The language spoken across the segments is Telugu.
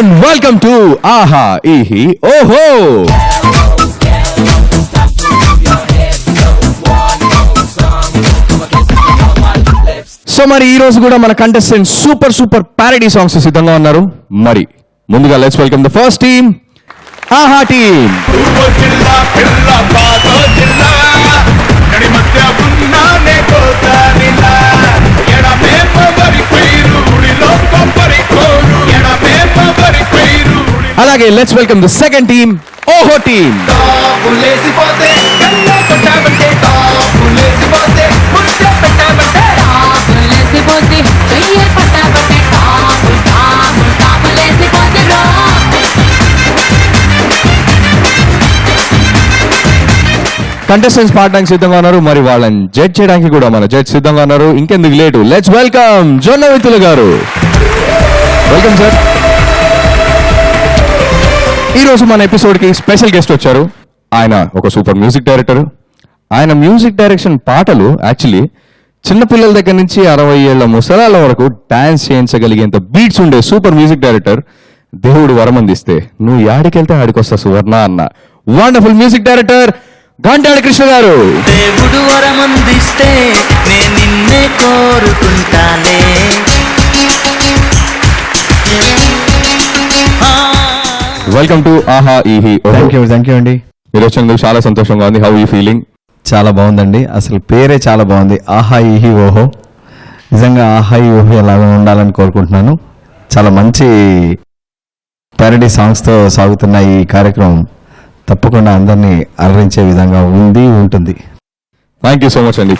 and welcome to Aha Ihi Oho. So మరి ఈ రోజు కూడా మన కంటెస్టెంట్ సూపర్ ప్యారడీ సాంగ్స్ సిద్ధంగా ఉన్నారు. మరి ముందుగా let's welcome the first team, ఆహా టీమ్. అలాగే let's welcome the second team, ఓహో టీమ్. కంటెస్టెంట్స్ పాడడానికి సిద్ధంగా ఉన్నారు. మరి వాళ్ళని జడ్జ్ చేయడానికి కూడా మన జడ్జ్ సిద్ధంగా ఉన్నారు. ఇంకెందుకు లేటు, లెట్స్ వెల్కమ్ జొన్నవిత్తుల గారు. Welcome sir. ఈరోజు మన ఎపిసోడ్కి స్పెషల్ గెస్ట్ వచ్చారు. ఆయన ఒక సూపర్ మ్యూజిక్ డైరెక్టర్. ఆయన మ్యూజిక్ డైరెక్షన్ పాటలు యాక్చువల్లీ చిన్నపిల్లల దగ్గర నుంచి 60 ఏళ్ల ముసలాల వరకు డాన్స్ చేయించగలిగేంత బీట్స్ ఉండే సూపర్ మ్యూజిక్ డైరెక్టర్. దేవుడు వరం అందిస్తే నువ్వు యాడికెళ్తే ఆడికొస్తా సువర్ణ అన్న wonderful music director Ghantadi Krishna గారు. దేవుడు వరమందిస్తే నేను నిన్నే కోరుకుంటానే. వెల్కమ్ టు ఆహా ఈహి. థ్యాంక్ యూ అండి. మీరు వచ్చినందుకు చాలా సంతోషంగా ఉంది. How you feeling? చాలా బాగుందండి. అసలు పేరే చాలా బాగుంది, ఆహా ఈహి ఓహో. నిజంగా ఆహా ఈ ఓహో అలాగే ఉండాలని కోరుకుంటున్నాను. చాలా మంచి ప్యారడీ సాంగ్స్తో సాగుతున్న ఈ కార్యక్రమం తప్పకుండా అందరినీ అలరించే విధంగా ఉంటుంది. థ్యాంక్ యూ సో మచ్ అండి.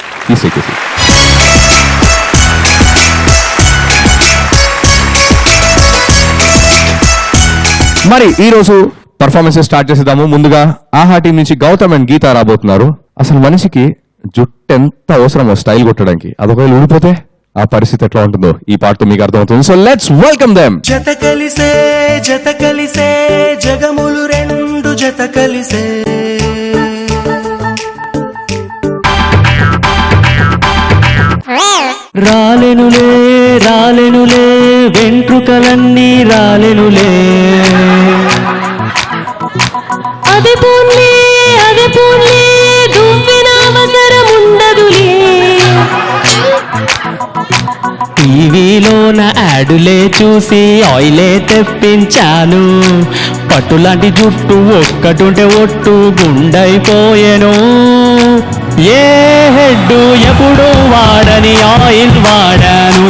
మరి ఈ రోజు పర్ఫార్మెన్సెస్ స్టార్ట్ చేసేద్దాము. ముందుగా ఆహా టీం నుంచి గౌతమ్ అండ్ గీత రాబోతున్నారు. అసలు మనిషికి జుట్టు ఎంత అవసరమో స్టైల్ కొట్టడానికి, అదొకవేళ ఊడిపోతే ఆ పరిస్థితి ఎట్లా ఉంటుందో ఈ పాటతో మీకు అర్థమవుతుంది. So let's welcome them. జత కలిసే జగములు రెండు జత కలిసే, రాలెనులే వెంట్రుకలన్నీ రాలెనులే, అదే పూన్లే దువ్విన అవసరముండదులే, టీవీలోన యాడులే చూసి ఆయిలే తెప్పించాను, పట్టులాంటి జుట్టు ఒక్కటుంటే ఒట్టు గుండైపోయెను, ఏ హెడ్ ఎప్పుడు వాడని ఆయిల్ వాడాను,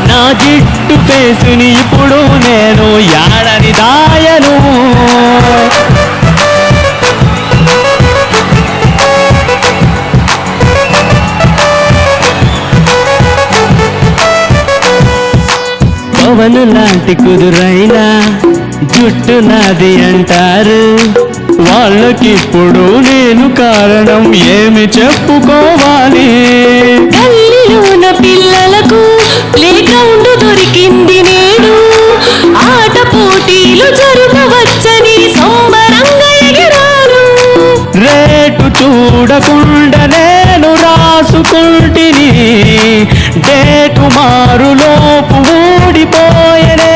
నా జిట్టు ఫేసుని ఇప్పుడు నేను యాడని దాయను, పవన్ లాంటి కుదురైనా జుట్టు నాది అంటారు, వాళ్ళకిప్పుడు నేను కారణం ఏమి చెప్పుకోవాలి, గల్లీలోన పిల్లలకు ప్లే గ్రౌండ్ దొరికింది నేడు, ఆట పోటీలు జరపవచ్చని సంబరంగా ఎగిరారు, రేటు చూడకుండా నేను రాసుకుంటిని, డేటు మారులోపు ఊడిపోయనే,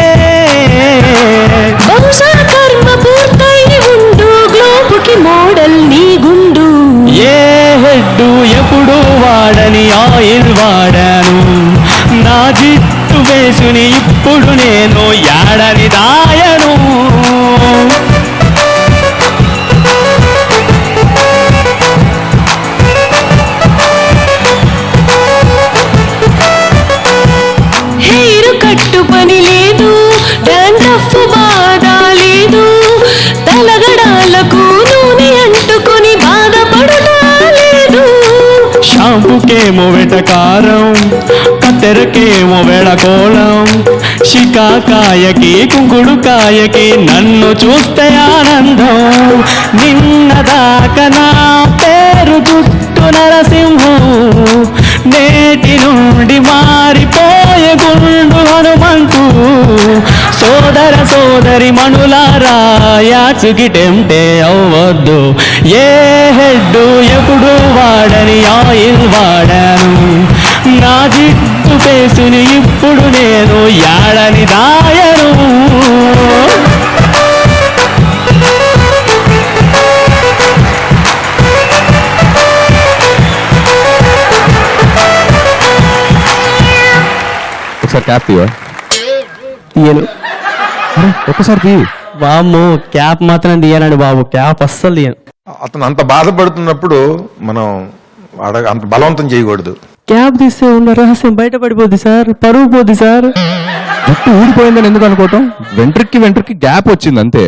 బహుశా కర్మ పూర్తయి ఉండు, గ్లోబుకి మోడల్ నీ గుండు, ఏ హెడ్ ఎప్పుడు వాడని ఆయిల్ వాడాను, నా జిట్టు వేసుని ఇప్పుడు నేను యాడని దాయను, హెయిర్ కట్టు పని లేదు, డాండ్రఫ్ బాధ లేదు, తలగడాలకు నూనె అంటుకొని బాధపడటా లేదు, షాంపుకేమో వెటకారం, కత్తెరకేమో వెడకోళం, షికాకాయకి కుంకుడుకాయకి నన్ను చూస్తే ఆనందం, నిన్నదాకా నా పేరు జుట్టు నరసింహం, నేటి నుండి మారిపోయే గుండు హనుమంతు, సోదరి మనులారా యాచుకి టెంప్టే అవ్వద్దు, ఏ హెడ్ ఎప్పుడు వాడని ఆయిల్ వాడాను, నా జిట్టు ఫేసుని ఇప్పుడు నేను యాడని దాయను. ఒకసారి క్యాప్ తీవా? తీయను. ఒక్కసారి తీ. వామ్మో, క్యాప్ మాత్రం తీయనండి బాబు, క్యాప్ అస్సలు తీయను. అతను అంత బాధపడుతున్నప్పుడు మనం అంత బలవంతం చేయకూడదు. క్యాప్ తీస్తే ఉన్న రహస్యం బయటపడిపోద్ది సార్, పరువు పోద్ది సార్. జుట్టు ఊడిపోయిందని ఎందుకు అనుకోవటం? వెంట్రుక్కి గ్యాప్ వచ్చింది అంతే.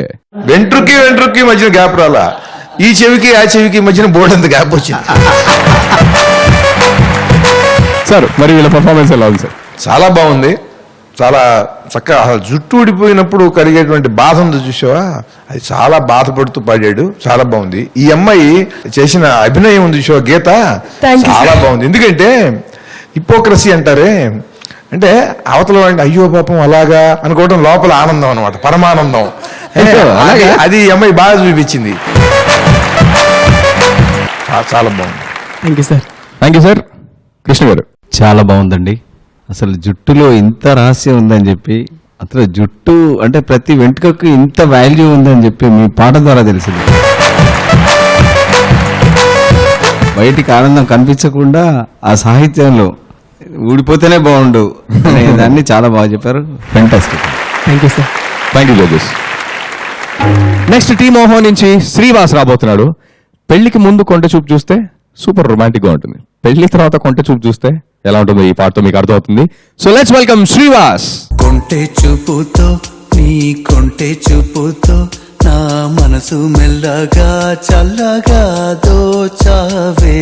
వెంట్రుక్కి మధ్యన గ్యాప్ రాలా, ఈ చెవికి ఆ చెవికి మధ్యన బోర్డంత గ్యాప్ వచ్చింది. సార్ మరి వీళ్ళ పర్ఫార్మెన్స్ ఎలా ఉంది సార్? చాలా బాగుంది, చాలా చక్కగా. అసలు జుట్టు ఊడిపోయినప్పుడు కలిగేటువంటి బాధ ఉంది చూసావా, అది చాలా బాధపడుతూ పాడాడు. చాలా బాగుంది. ఈ అమ్మాయి చేసిన అభినయం ఉంది చూసావా, గీత, Thank you, చాలా sir. బాగుంది. ఎందుకంటే హిపోక్రసీ అంటారే, అంటే అవతల వాడిని అయ్యో పాపం అలాగా అనుకోవడం లోపల ఆనందం అనమాట, పరమానందం. అలాగే? అది ఈ అమ్మాయి బాగా చూపించింది. చాలా బాగుంది. Thank you sir. Thank you sir. Krishna గారు చాలా బాగుందండి. అసలు జుట్టులో ఇంత రహస్యం ఉందని చెప్పి, అసలు జుట్టు అంటే ప్రతి వెంట్రుకకు ఇంత వాల్యూ ఉందని చెప్పి మీ పాట ద్వారా తెలిసింది. బయటికి ఆనందం కనిపించకుండా ఆ సాహిత్యంలో ఊడిపోతేనే బాగుండు అనే దాన్ని చాలా బాగా చెప్పారు. Fantastic. Thank you sir. Thank you judges. Next T Mohan నుంచి శ్రీవాస్ రాబోతున్నాడు. పెళ్లికి ముందు కొంట చూపు చూస్తే సూపర్ రొమాంటిక్ గా ఉంటుంది, పెళ్లి తర్వాత కొంట చూపు చూస్తే ఎలా ఉంటుందో ఈ పాటతో మీకు అర్థమవుతుంది. So let's welcome Srivas. కొంటె చూపుతో నీ కొంటె చూపుతో నా మనసు మెల్లగా చల్లగా దోచావే.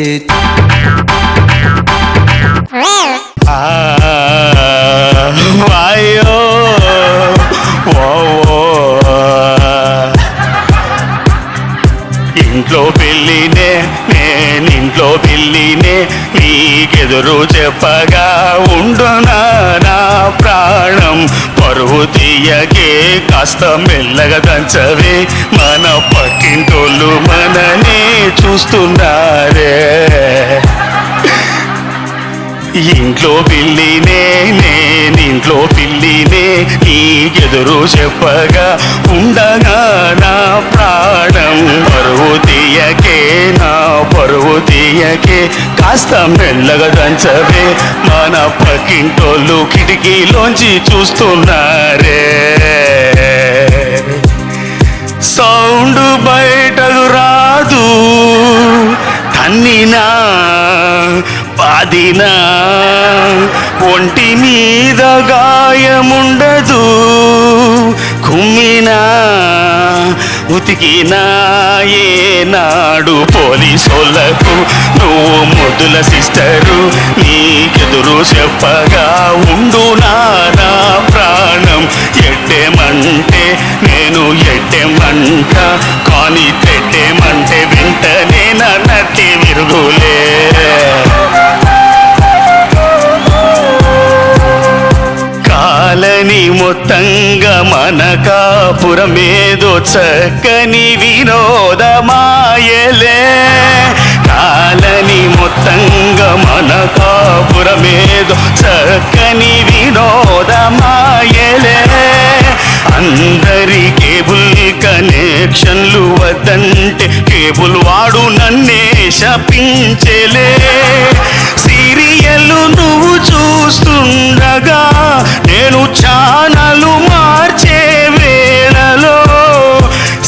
వాయో ఇంట్లో పెళ్ళినే, నేనింట్లో పెళ్ళినే, నీకెదురు చెప్పగా ఉండునా నా ప్రాణం. పరువు తీయకే కాస్త మెల్లగా దంచవే, మన పక్కింటోళ్ళు మననే చూస్తున్నారే. ఇంట్లో పిల్లినే, నేనింట్లో పిల్లినే, నీకెదురు చెప్పగా ఉండగా నా ప్రాణం. పరువు తీయకే, నా పరువు తీయకే, కాస్త మెల్లగా దంచవే, మన పక్కింటోళ్ళు కిటికీలోంచి చూస్తున్నారే. సౌండ్ బయటకు రాదు, తన్నినా పాదినా ఒంటి మీద గాయముండదు, కుమ్మినా ఉతికినా ఏనాడు పోలీసోళ్లకు నువ్వు ముద్దుల సిస్టరు. నీకెదురు చెప్పగా ఉండునా నా ప్రాణం. ఎట్టేమంటే నేను ఎట్టేమంట, కానీ తెట్టేమంటే వెంటనే నన్నట్టి విరుగులే. కాలని మొత్తంగా మన కాపురమేదో చక్కని వినోదమాయలే. కాలని మొత్తంగా మన కాపురమేదో చక్కని వినోదమాయలే. అందరి కేబుల్ కనెక్షన్లు వద్దంటే కేబుల్ వాడు నన్నే శపించలే. సీరియల్ నువ్వు చూస్తుండగా నేను ఛానలు మార్చే వేళలో,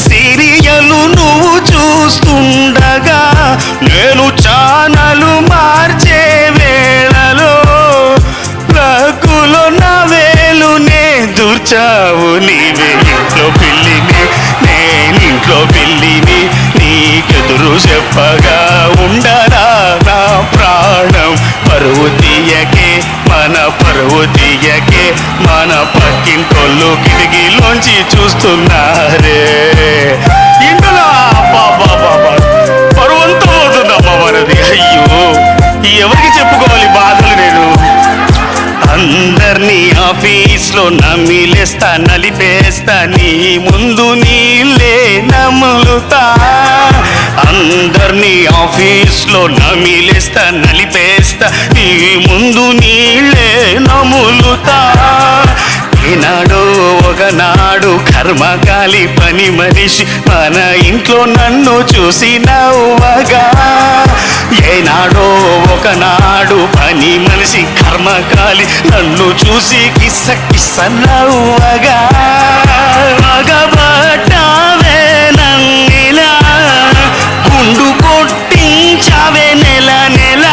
సీరియల్ నువ్వు చూస్తుండగా నేను ఛానలు మార్చే వేళలో, ప్లగ్గులో నా వేలునే దూర్చావు నీవే. ఇంట్లో పిల్లిని, నేనింట్లో పిల్లిని, నీకెదురు చెప్పగా ఉండరా నా ప్రాణం. పరువు తీయకే, మన పరువు తీయకే, మన పక్కింటోళ్ళు కిటికీలోంచి చూస్తున్నారే. ఇందులో పరువంతా పోతుందమ్మా మనది. అయ్యో, ఎవరికి చెప్పుకోవాలి బాధలు నేను. అందరినీ ఆఫీస్లో నమిలేస్తా, నలిపేస్తా, నీ ముందు నీళ్ళే నములుతా. అందరినీ ఆఫీస్లో నమిలేస్తా నలిపేస్తా నీ ముందు నీళ్ళే నములుతా ఏనాడో ఒకనాడు కర్మకాలి పని మనిషి మన ఇంట్లో నన్ను చూసి నవ్వగా ఏనాడో ఒకనాడు పని మనిషి కర్మకాలి నన్ను చూసి కిస్స కిస్స నవ్వగా మగబట్టావే నన్నిలా గుండు కొట్టించావే నెల నెల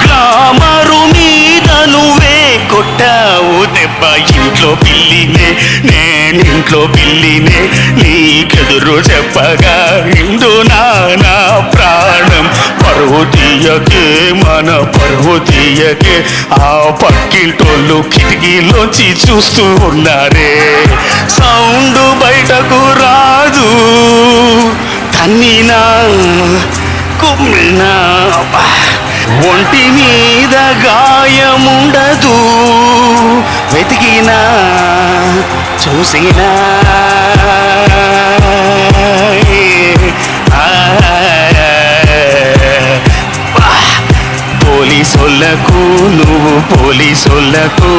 గ్లామరు మీద నువ్వే కొట్టావు దెబ్బ ఇంట్లో పిల్లినే నేనింట్లో పిల్లినే నీకెదురు చెప్పగా ఇందు నా ప్రాణం పరువు తీయకే మన పరువు తీయకే ఆ పక్కింటోళ్ళు కిటికీలోంచి చూస్తూ ఉన్నారే సౌండ్ బయటకు రాదు తన్నినా కుమ్మినా ఒంటి మీద గాయముండదు వెతికినా చూసినా పోలీసోళ్ళకు నువ్వు పోలీసోళ్ళకు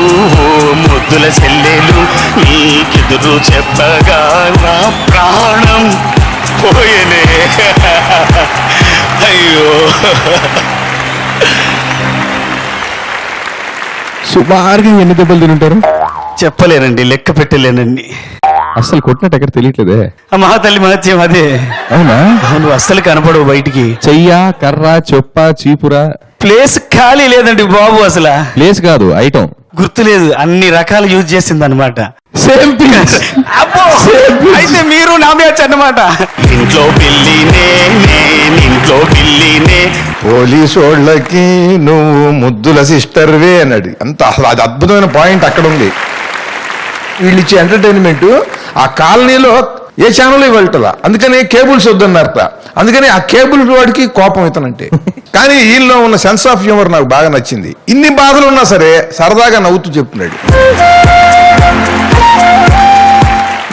ముద్దుల చెల్లెలు నీకెదురు చెప్పగా నా ప్రాణం పోయనే అయ్యో సుమారుగా ఎన్ని దెబ్బలు తింటారు? చెప్పలేనండి, లెక్క పెట్టలేనండి. అసలు కొట్టినట్టు ఎక్కడ తెలియట్లేదే. ఆ మహాతల్లి మహత్యం అదే. అవునా? నువ్వు అస్సలు కనపడవు బయటికి. చెయ్య, కర్ర, చొప్ప, చీపురా, ప్లేస్ ఖాళీ లేదండి బాబు. అసలు ప్లేస్ కాదు, ఐటమ్ గుర్తులేదు. అన్ని రకాలు యూజ్ చేసింది అనమాట. Same piece. అయితే మీరు నా బ్యాచ్ అన్నమాట. ఇంట్లో పిల్లినే నేనింట్లో పిల్లినే. పోలీసోళ్ళకి నువ్వు ముద్దుల సిస్టర్వే అన్నాడు. అంత అసలు అది అద్భుతమైన పాయింట్ అక్కడ ఉంది. వీళ్ళు ఇచ్చే ఎంటర్టైన్మెంట్ ఆ కాలనీలో ఏ ఛానల్ ఇవ్వటలా, అందుకని కేబుల్స్ వద్దన్నారట. అందుకని ఆ కేబుల్ వాడికి కోపం ఇతనంటే. కానీ వీళ్ళలో ఉన్న సెన్స్ ఆఫ్ హ్యూమర్ నాకు బాగా నచ్చింది. ఇన్ని బాధలు ఉన్నా సరే సరదాగా నవ్వుతూ చెప్తున్నాడు.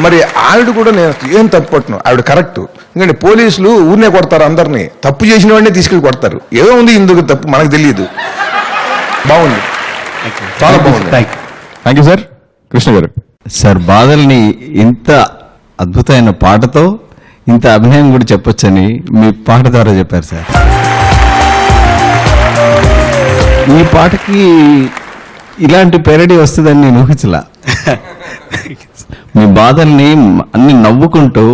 మరి ఆవిడ కూడా నేను ఏం తప్పు పట్టును, ఆవిడ కరెక్ట్. ఎందుకంటే పోలీసులు ఊరినే కొడతారు, అందరినీ తప్పు చేసిన వాడినే తీసుకెళ్ళి కొడతారు. ఏదో ఉంది ఇందుకు తప్పు మనకు తెలియదు. బాగుంది, చాలా బాగుంది. Thank you sir. కృష్ణ గారు సార్, బాధల్ని ఇంత అద్భుతమైన పాటతో ఇంత అభినయం కూడా చెప్పొచ్చని మీ పాట ద్వారా చెప్పారు సార్. ఈ పాటకి ఇలాంటి పెరడి వస్తుందని నేను ఊహించలా. మీ బాధల్ని అన్ని నవ్వుకుంటూ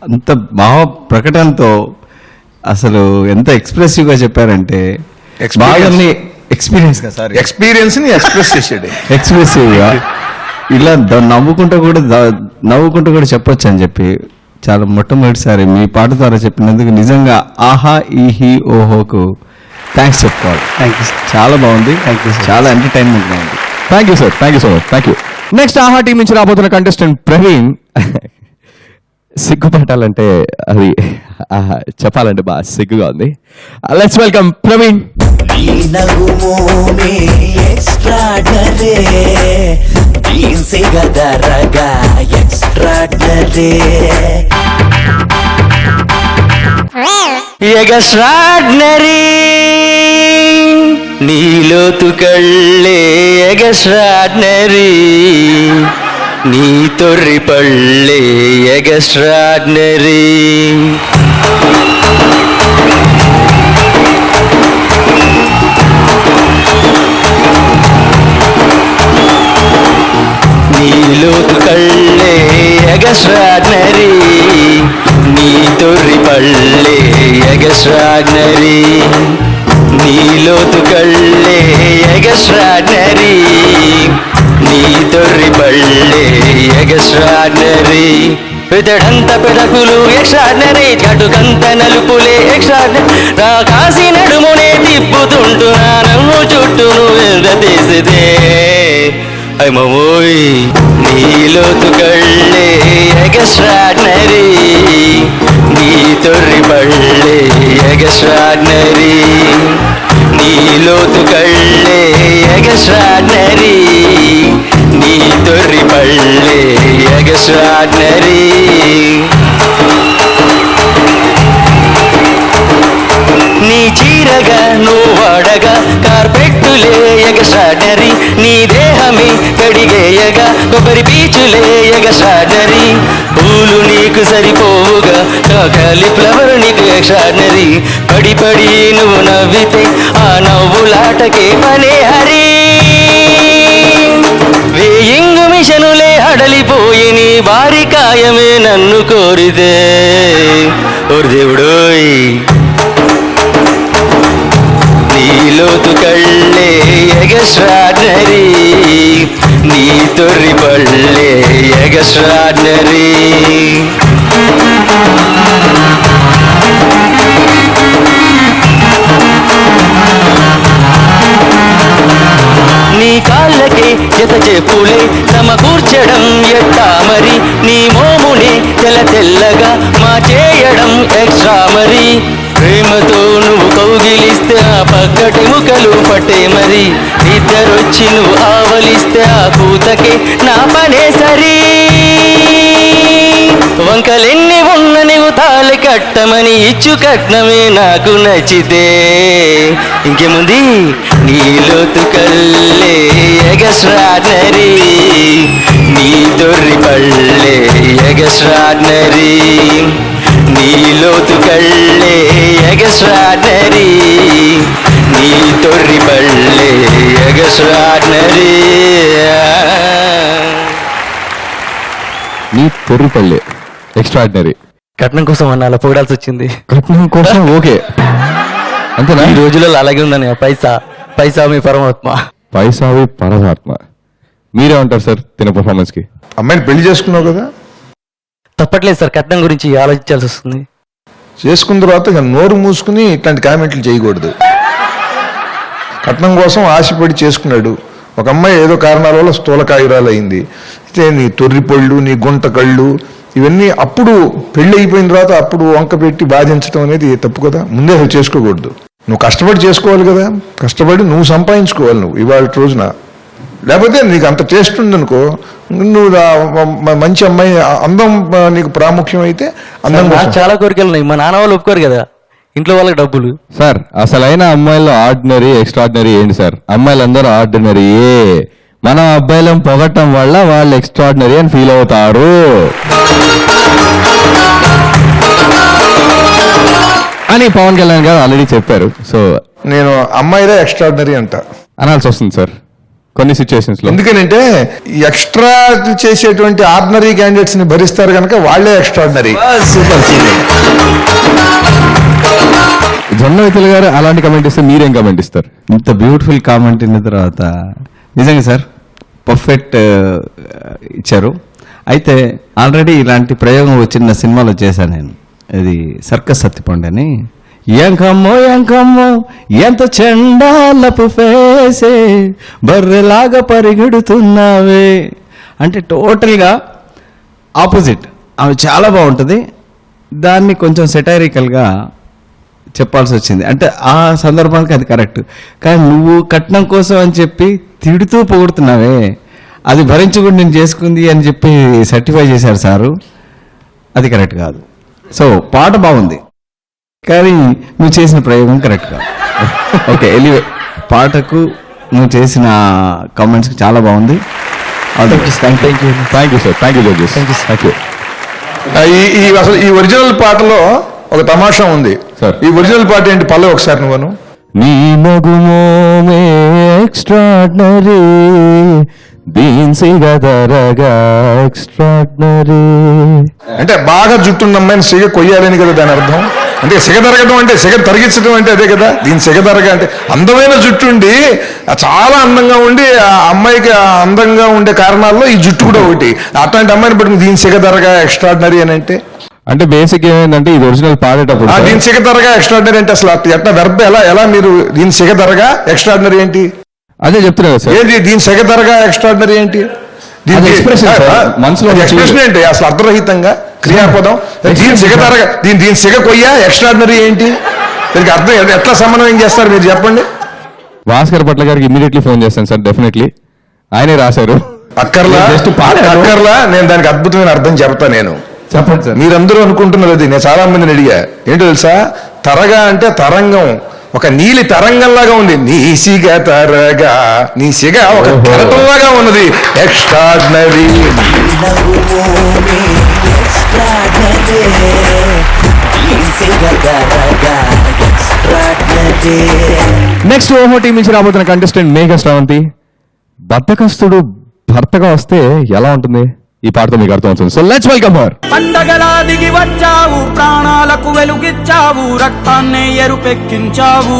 అంత భావ ప్రకటనతో అసలు ఎంత ఎక్స్ప్రెసివ్ గా చెప్పారంటే, బాధల్ని ఎక్స్పీరియన్స్ గా సార్ ఎక్స్పీరియన్స్ ని ఎక్స్ప్రెస్ చేసాడు ఎక్స్ప్రెసివ్ గా ఇలా నవ్వుకుంటూ కూడా చెప్పొచ్చు అని చెప్పి చాలా మొట్టమొదటిసారి మీ పాట ద్వారా చెప్పినందుకు నిజంగా ఆహా ఈహి ఓహోకు థ్యాంక్స్ చెప్పుకోవాలి. Thank you. చాలా బాగుంది. చాలా ఎంటర్టైన్మెంట్ గా ఉంది. Thank you sir. Thank you so much. Thank you. Next Aha team నుంచి రాబోతున్న కంటెస్టెంట్ ప్రవీణ్. సిగ్గుపట్టాలంటే అది చెప్పాలంటే బాగా సిగ్గుగా ఉంది. Let's welcome Praveen. ఎగస్ట్రాడినరీ నీలోతు కళ్ళే ఎగస్ట్రాడినరీ నీ తొర్రి పళ్ళే ఎగస్ట్రాడినరీ నీలోతు కళ్ళే ఎగస్ట్రాడినరీ నీ తొర్రి పళ్ళే ఎగస్ట్రాడినరీ నీలోతు కళ్ళే ఎగస్ట్రాడినరీ నీ తొర్రి పళ్ళే ఎగస్ట్రాడినరీ పెదడంత పెదకులు ఎక్స్ట్రాడినరీ కటుకంత నలుపులే ఎక్స్ట్రాడినరీ నా కాసి నడుమునే తిప్పుతుంటూ నా నవ్వు చుట్టూ నువ్వెంత తీసిదే అయ్యమోయ్ నీలోతు కళ్ళే ఎగస్ట్రాడినరీ నీ తొర్రి పళ్ళే ఎగస్ట్రాడినరీ నీలోతు కళ్ళే ఎగస్ట్రాడినరీ నీ తొర్రి పళ్ళే ఎగస్ట్రాడినరీ ఎగస్ట్రాడనరీ నీ దేహమే కడిగేయగా కొబ్బరి పీచులే ఎగస్ట్రాడనరీ పూలు నీకు సరిపోవుగా కాలీఫ్లవర్ నీకు ఎగస్ట్రాడనరీ పడి పడి నువ్వు నవ్వితే ఆ నవ్వులాటకే పనే హరి వేయింగు మిషనులే హడలిపోయి నీ భారీ కాయమే నన్ను కోరితే ఓరి దేవుడోయ్ నీలోతు కళ్ళే ఎగస్ట్రాడనరీ నీ తొర్రి పళ్ళే ఎగస్ట్రాడనరీ నీ కాళ్ళకే జత చెప్పులే సమకూర్చడం ఎట్టా మరి నీ మోమునే తెల్ల తెల్లగా మా చేయడం ఎక్స్ట్రా మరి ప్రేమతో నువ్వు కౌగిలిస్తే ఆ పక్కటి ముక్కలు పట్టే మరి ఇద్దరొచ్చి నువ్వు ఆవలిస్తే ఆ కూతకే నా పనే సరి వంకలెన్ని ఉన్న నువ్వు తాళి కట్టమని ఇచ్చు కట్నమే నాకు నచ్చితే ఇంకేముంది నీలోతు కళ్ళే ఎగస్ట్రాడనరీ నీ తొర్రి పళ్ళే ఎగస్ట్రాడనరీ నీలోతు కళ్ళే ఎగస్ట్రాడనరీ నీ తొర్రి పళ్ళే ఎగస్ట్రాడనరీ నీ తొర్రిపల్లె ఎక్స్ట్రాడినరీ. కట్నం కోసం అన్న అలా పొగడాల్సి వచ్చింది. కట్నం కోసం ఓకే అంతేనా? ఈ రోజులలో అలాగే ఉందని పైసా మీ పరమాత్మ. పైసావి పరమాత్మ. మీరే ఉంటారు సార్ తిన పర్ఫార్మెన్స్ కి? అమ్మాయిని పెళ్లి చేసుకున్నావు కదా, తప్పట్లేదు సార్, కట్నం గురించి ఆలోచించాల్సి వస్తుంది. చేసుకున్న తర్వాత ఇక నోరు మూసుకుని ఇట్లాంటి కామెంట్లు చేయకూడదు. కట్నం కోసం ఆశపడి చేసుకున్నాడు, ఒక అమ్మాయి ఏదో కారణాల వల్ల స్థూలకాయురాలు అయింది. అయితే నీ తొర్రిపళ్ళు, నీ గుంట కళ్ళు, ఇవన్నీ అప్పుడు పెళ్ళి అయిపోయిన తర్వాత అప్పుడు వంక పెట్టి బాధించడం అనేది తప్పు కదా. ముందే అసలు చేసుకోకూడదు. నువ్వు కష్టపడి చేసుకోవాలి కదా, కష్టపడి నువ్వు సంపాదించుకోవాలి నువ్వు ఇవాళ రోజున. లేకపోతే నీకు అంత టేస్ట్ ఉందనుకో, నువ్వు మంచి అమ్మాయి, అందం నీకు ప్రాముఖ్యం అయితే అందం నాకు కోసం. చాలా కోరికలు ఉన్నాయి, మా నాన్న వాళ్ళు ఒప్పుకోరు కదా, ఇంట్లో వాళ్ళకి డబ్బులు. సార్ అసలైన అమ్మాయిల్లో ఆర్డినరీ ఎక్స్ట్రాడినరీ ఏంటి సార్? అమ్మాయిలందరూ ఆర్డినరీయే, మనం అబ్బాయిలను పొగట్టం వల్ల వాళ్ళు ఎక్స్ట్రాడినరీ అని ఫీల్ అవుతారు అని పవన్ కళ్యాణ్ గారు ఆల్రెడీ చెప్పారు. సో నేను అమ్మాయిలే ఎక్స్ట్రాడినరీ అంట అనాల్సి వస్తుంది సార్ కొన్ని సిచ్యువేషన్స్ లో. ఎందుకనంటే ఎక్స్ట్రా చేసేటువంటి ఆర్డినరీ క్యాండిడేట్స్ ని భరిస్తారు కనుక వాళ్ళే ఎక్స్ట్రాడినరీ. Super senior. జొన్న విత్తుల గారు అలాంటి కమెంట్ ఇస్తే మీరేం కమెంట్ ఇస్తారు? ఇంత బ్యూటిఫుల్ కామెంట్ విన్న తర్వాత నిజంగా సార్ పర్ఫెక్ట్ ఇచ్చారు. అయితే ఆల్రెడీ ఇలాంటి ప్రయోగం చిన్న సినిమాలో చేశాను నేను, ఇది సర్కస్ సత్తిపండు అని. ఎంకమ్మో ఎంకమ్మో ఎంత చెండాలపు ఫేసే, బర్రెలాగా పరిగెడుతున్నావే అంటే టోటల్గా ఆపోజిట్. అవి చాలా బాగుంటుంది. దాన్ని కొంచెం సెటైరికల్గా చెప్పాల్సి వచ్చింది. అంటే ఆ సందర్భానికి అది కరెక్ట్. కానీ నువ్వు కట్నం కోసం అని చెప్పి తిడుతూ పొగుడుతున్నావే, అది భరించకుండా నేను చేసుకుంది అని చెప్పి సర్టిఫై చేశారు సారు, అది కరెక్ట్ కాదు. సో పాట బాగుంది కానీ నువ్వు చేసిన ప్రయోగం కరెక్ట్ కాదు. ఓకే ఎనీవే, పాటకు నువ్వు చేసిన కామెంట్స్కి చాలా బాగుంది. Thank you sir, thank you judges, thank you. అసలు ఈ ఒరిజినల్ పాటలో ఒక తమాషా ఉంది సార్. ఈ ఒరిజినల్ పాట ఏంటి పల్లవి ఒకసారి నువ్వును. నీ మగుమోమే ఎక్స్ట్రాడినరీ, దీన్సిగా దరగా ఎక్స్ట్రాడినరీ. అంటే బాగా జుట్టున్న అమ్మాయిని సిగ కొయ్యాలని కదా దాని అర్థం. అంటే సిగ తరగడం అంటే సిగ తరిగించడం అంటే అదే కదా. దీని సిగ తరగ అంటే అందమైన జుట్టు ఉండి చాలా అందంగా ఉండి ఆ అమ్మాయికి అందంగా ఉండే కారణాల్లో ఈ జుట్టు కూడా ఒకటి. అట్లాంటి అమ్మాయిని పెట్టుకుని దీని సిగ తరగ ఎక్స్ట్రాడినరీ అని అంటే బేసిక్ ఏమైందంటే ఇది ఒరిజినల్ పాడేటప్పుడు దీని సిగ తరగ ఎక్స్ట్రాడినరీ అంటే అసలు ఎట్లా వెర్బ్ ఎలా మీరు దీని సిగ తరగ ఎక్స్ట్రాడినరీ ఏంటి? అదే చెప్తున్నారు సార్. ఏంటి దీని సిగ తరగ ఎక్స్ట్రాడినరీ ఏంటి? expression, sir. మనసులో ఎక్స్ప్రెషన్ ఏంటి అసలు అర్థరహితంగా క్రియాపదం. దీని సిగ తరగ దీని సిగ కొయ్య ఎక్స్ట్రాడినరీ ఏంటి? దీనికి అర్థం ఎట్లా సమన్వయం చేస్తారు మీరు చెప్పండి. భాస్కర్ భట్ల గారికి ఇమీడియట్లీ ఫోన్ చేస్తాను సార్, డెఫినెట్లీ ఆయనే రాశారు. అక్కర్లా జస్ట్ పాడారు. అక్కర్లా, నేను దానికి అద్భుతమైన అర్థం చెప్తా. నేను చెప్పండి సార్. మీరందరూ అనుకుంటున్నారు అది, నేను చాలా మందిని అడిగా. ఏంటో తెలుసా, తరగా అంటే తరంగం, ఒక నీలి తరంగంలాగా ఉంది. నీ సిగ తరగా, నీ సిగ ఒక కెరటంలాగా ఉన్నది. ఎక్స్ట్రాడినరీ. నెక్స్ట్ ఓహో టీం నుంచి రాబోతున్న కంటెస్టెంట్ మేఘ శ్రావంతి. బద్దకస్తుడు భర్తగా వస్తే ఎలా ఉంటుంది ఈ పాటతో మీకు అర్థమవుతుంది. So let's welcome her. పండగలా దిగి వచ్చావు, ప్రాణాలకు వెలుగిచ్చావు, రక్తాన్నే ఎరుపెక్కించావు.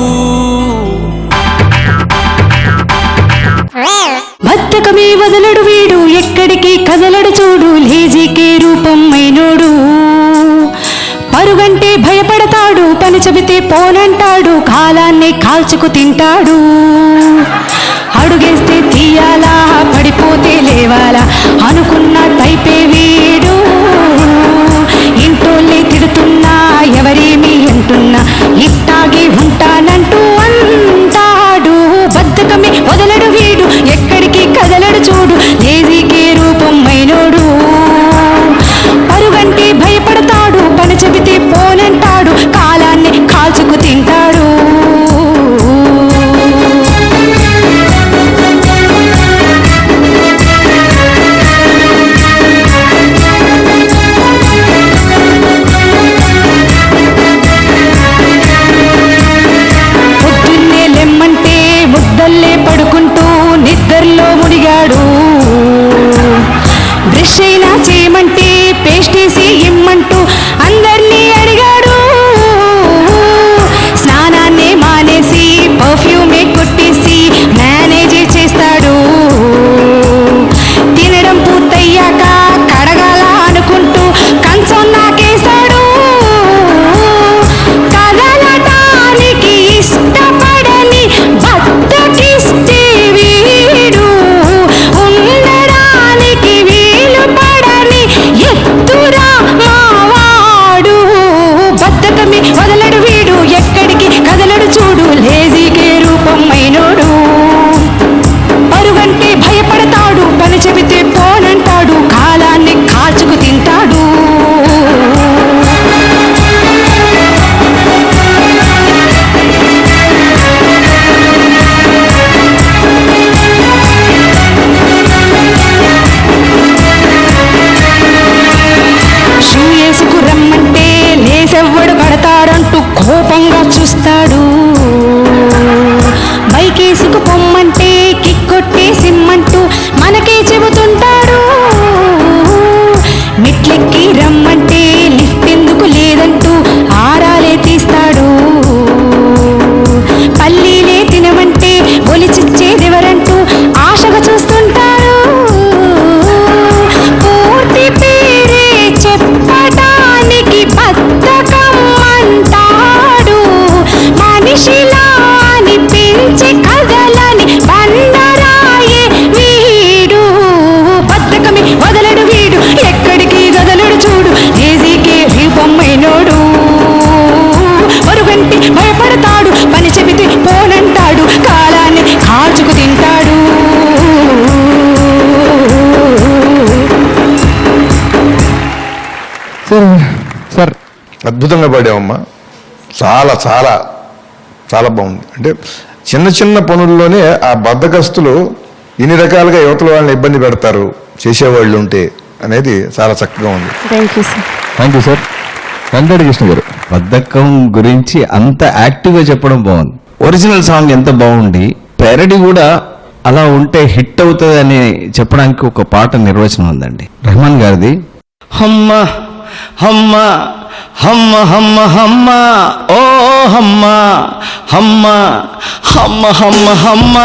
బద్దకమే వదలడు వీడు, ఎక్కడికి కదలడు చూడు, లేజీకే రూపం అయినోడు. పరుగంటే భయపడతాడు, పని చెబితే పోనంటాడు, కాలాన్ని కాల్చుకు తింటాడు. అడుగేస్తే తీయాలా, పడిపోతే లేవాలా అనుకున్న టైపే వీడు. ఇంటోళ్ళే తిడుతున్నా, ఎవరేమి అంటున్నా, ఇట్టాగే ఉంటానంటూ అంటాడు. బద్దకమే వదలడు వీడు, ఎక్కడికి కదలడు చూడు, లేజీకే రూపం అయినోడు. పరుగంటే భయపడతాడు, పని చెబితే పోనంటాడు, కాలాన్ని కాల్చుకు తింటాడు. పొద్దున్నే లెమ్మంటే ముద్దల్లే పడుకుంటూ నిద్రలో మునిగాడు. బ్రష్ అయినా చేయమంటే పేస్టేసి ఇమ్మంటూ అందరినీ అడిగాడు. స్నానాన్నే మానేసి పర్ఫ్యూమే కొట్టేసి మేనేజ్ చేస్తాడు. తినడం పూర్తయ్యాక కడగాల అనుకుంటూ కంచం నాకేశాడు. కదలటానికి ఇష్టపడని బద్దకిస్తే వీడు, ఉండడానికి వీలు పడని ఎత్తురా మావాడు. బద్దకమి వదలడు వీడు, ఎక్కడికి కదలడు చూడు, లేజీకే రూపం అయినోడు. పరుగంటే భయపడతాడు, పని చెబితే పోనంటాడు, కాలాన్ని కాల్చుకు తింటాడు. షూ వేసుకు రమ్మంటే లేసెవ్వడు కడతాడంటూ కోపంగా చూస్తాడు. బైకేసుకు పొమ్మంటే కిక్కొట్టే సిమ్మంటూ మనకే చెబుతుంటాడు. మెట్లెక్కి రమ్మంటే లిఫ్ట్ ఎందుకు లేదంటూ ఆరాలే తీస్తాడు. పల్లీలే తినమంటే ఒలిచిచ్చేదెవరంటూ ఆశగా చూస్తుంటాడు. పూర్తి పేరే చెప్పడానికి బద్ధకం అంటాడు. మనిషిలా అనిపించి కదలని బండరాయే వీడు. బద్ధకమి వదలడు వీడు, ఎక్కడికి కదలడు చూడు, లేజీకే రూపమైనోడు. పరుగంటి భయపడతాడు, పని చెబితే పోనంటాడు, కాలాన్ని కాల్చుకు తింటాడు. సార్ అద్భుతంగా పాడావమ్మా. చాలా చాలా చాలా బాగుంది. అంటే చిన్న చిన్న పనుల్లోనే ఆ బద్ధకస్తులు ఇన్ని రకాలుగా యువతల వాళ్ళని ఇబ్బంది పెడతారు చేసేవాళ్ళు ఉంటే అనేది చాలా చక్కగా ఉంది. Thank you sir. Thank you sir. Venkata Krishna గారు. బద్ధకం గురించి అంత యాక్టివ్గా చెప్పడం బాగుంది. ఒరిజినల్ సాంగ్ ఎంత బాగుంది, పెరడి కూడా అలా ఉంటే హిట్ అవుతుంది అని చెప్పడానికి ఒక పాట నిర్వచనం ఉందండి రెహమాన్ గారిది. హమ్మ హమ్మ హమ్మ హమ్మ హమ్మ ఓ హమ్మ హమ్మ హమ్మ హమ్మ హమ్మ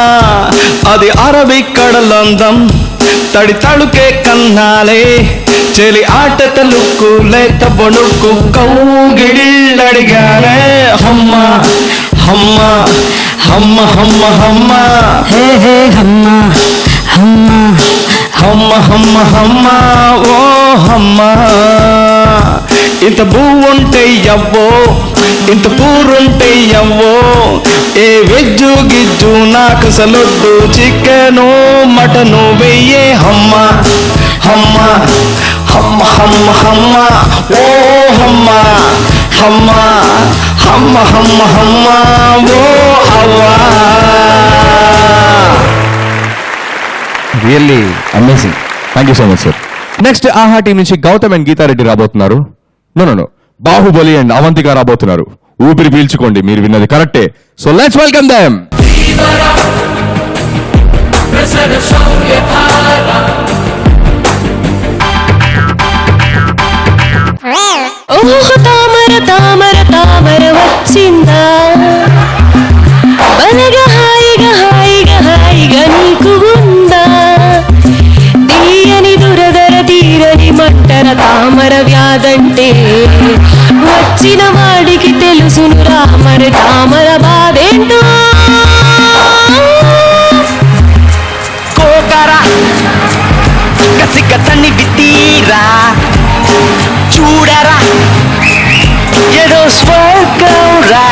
అది అరబిక్ కడలందం తడి తడుకే కన్నాలే చెలి ఆట తలుక్కు లేత బొణుక్కు కౌగిడిల్లడిగానే హమ్మ హమ్మ హమ్మ హమ్మ హమ్మ హే హే హమ్మ హమ్మ హమ్మ హమ్మ హమ్మ ఓ హమ్మ ఇంత పువ్వుంటే యవ్వో ఇంత కూరుంటే యవ్వో ఏ వెజ్జు గిజ్జు నాకు సలొద్దు చికెను మటను వెయ్యే హమ్మ హమ్మ హమ్మ హమ్మ హమ్మ ఓ హమ్మ హమ్మ హమ్మ హమ్మ హమ్మ ఓ హవ్వా. Really amazing. Thank you so much sir. Next Aha team నుంచి గౌతమ్ అండ్ గీతారెడ్డి రాబోతున్నారు. నో బాహుబలి అండ్ అవంతిక రాబోతున్నారు. ఊపిరి పీల్చుకోండి, మీరు విన్నది కరెక్టే. So let's welcome them. ఓహో తామర తామర తామర వచ్చిందా, బలగా హాయిగా హాయిగా హాయిగా నీకు ఉందా, తీయని దురదర తీరని మంటర తామర వ్యాధంటే వచ్చిన వాడికి తెలుసును రామర తామర బాధేంటో. కోకరా కసిక తన్ని విత్తీరా, చూడరా ఏదో స్వర్గంరా.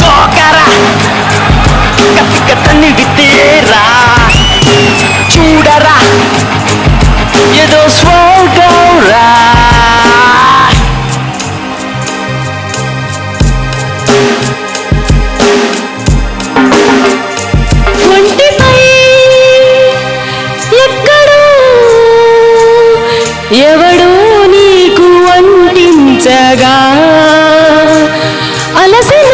కోకరా కసిక తన్ని విత్తీరా, చూడరా ఏదో స్వర్గంరా. ఒంటిపై ఎక్కడో ఎవడో నీకు అంటించగా, అలసిన